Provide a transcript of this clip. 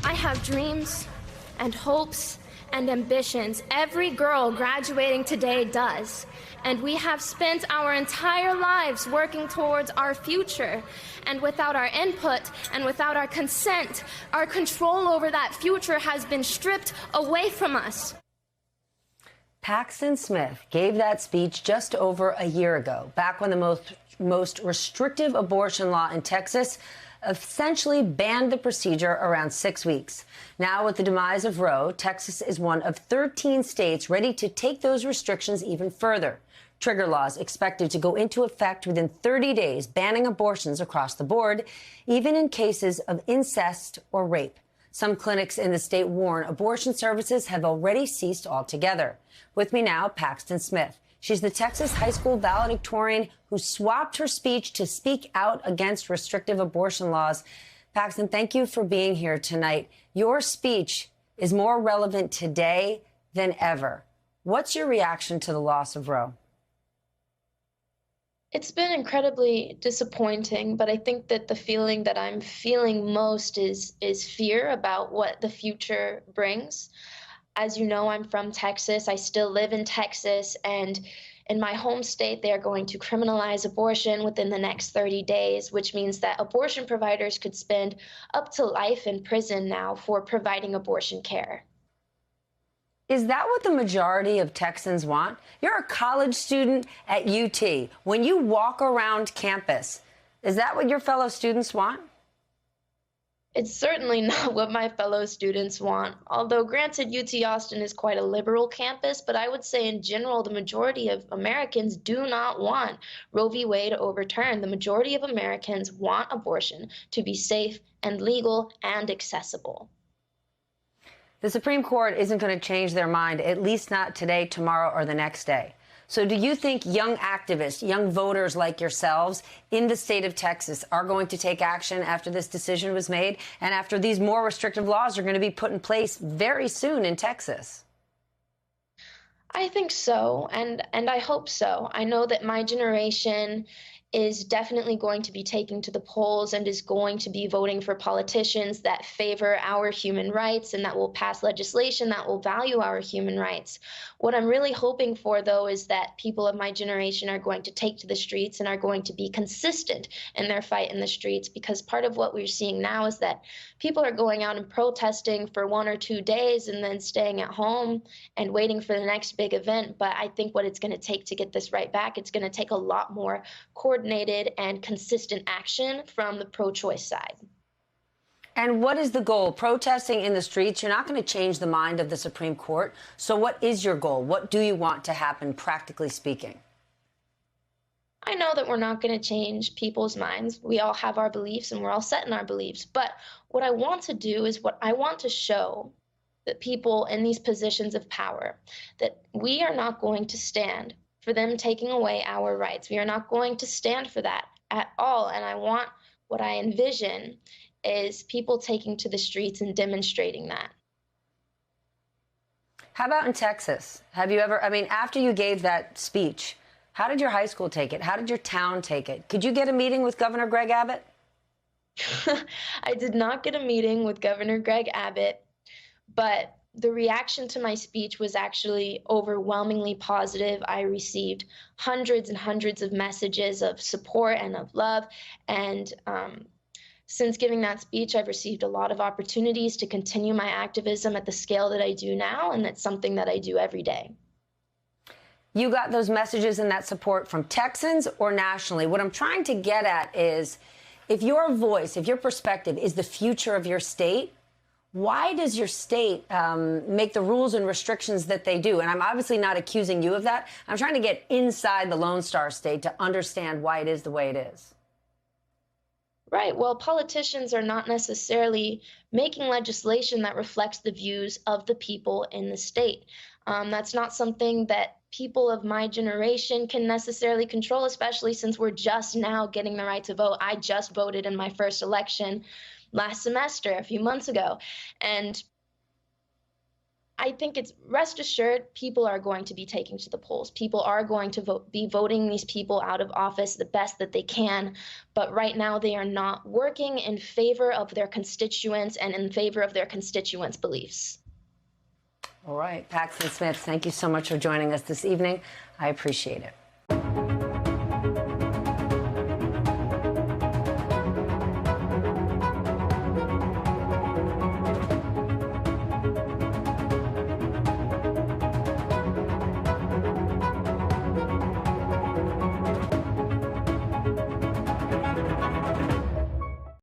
I have dreams and hopes and ambitions. Every girl graduating today does. And we have spent our entire lives working towards our future. And without our input and without our consent, our control over that future has been stripped away from us. Paxton Smith gave that speech just over a year ago, back when the most restrictive abortion law in Texas essentially banned the procedure around 6 weeks. Now, with the demise of Roe, Texas is one of 13 states ready to take those restrictions even further. Trigger laws expected to go into effect within 30 days, banning abortions across the board, even in cases of incest or rape. Some clinics in the state warn abortion services have already ceased altogether. With me now, Paxton Smith. She's the Texas high school valedictorian who swapped her speech to speak out against restrictive abortion laws. Paxton, thank you for being here tonight. Your speech is more relevant today than ever. What's your reaction to the loss of Roe? It's been incredibly disappointing, but I think that the feeling that I'm feeling most is fear about what the future brings. As you know, I'm from Texas. I still live in Texas, and in my home state, they are going to criminalize abortion within the next 30 days, which means that abortion providers could spend up to life in prison now for providing abortion care. Is that what the majority of Texans want? You're a college student at UT. When you walk around campus, is that what your fellow students want? It's certainly not what my fellow students want. Although granted, UT Austin is quite a liberal campus, but I would say in general, the majority of Americans do not want Roe v. Wade overturned. The majority of Americans want abortion to be safe and legal and accessible. The Supreme Court isn't going to change their mind, at least not today, tomorrow, or the next day. So do you think young activists, young voters like yourselves in the state of Texas are going to take action after this decision was made and after these more restrictive laws are going to be put in place very soon in Texas? I think so, and I hope so. I know that my generation is definitely going to be taking to the polls and is going to be voting for politicians that favor our human rights and that will pass legislation that will value our human rights. What I'm really hoping for, though, is that people of my generation are going to take to the streets and are going to be consistent in their fight in the streets, because part of what we're seeing now is that people are going out and protesting for 1 or 2 days and then staying at home and waiting for the next big event. But I think what it's going to take to get this right back, it's going to take a lot more coordinated and consistent action from the pro-choice side. And what is the goal? Protesting in the streets, you're not going to change the mind of the Supreme Court. So what is your goal? What do you want to happen, practically speaking? I know that we're not going to change people's minds. We all have our beliefs and we're all set in our beliefs. But what I want to do is what I want to show that people in these positions of power, that we are not going to stand for them taking away our rights. We are not going to stand for that at all. And I want, what I envision is people taking to the streets and demonstrating that. How about in Texas? Have you ever, after you gave that speech, how did your high school take it? How did your town take it? Could you get a meeting with Governor Greg Abbott? I did not get a meeting with Governor Greg Abbott, but the reaction to my speech was actually overwhelmingly positive. I received hundreds and hundreds of messages of support and of love. And since giving that speech, I've received a lot of opportunities to continue my activism at the scale that I do now, and that's something that I do every day. You got those messages and that support from Texans or nationally? What I'm trying to get at is, if your voice, if your perspective is the future of your state, why does your state make the rules and restrictions that they do? And I'm obviously not accusing you of that. I'm trying to get inside the Lone Star State to understand why it is the way it is. Right. Well, politicians are not necessarily making legislation that reflects the views of the people in the state. That's not something that people of my generation can necessarily control, especially since we're just now getting the right to vote. I just voted in my first election last semester, a few months ago. And I think it's rest assured people are going to be taking to the polls. People are going to be voting these people out of office the best that they can. But right now, they are not working in favor of their constituents and in favor of their constituents' beliefs. All right. Paxton Smith, thank you so much for joining us this evening. I appreciate it.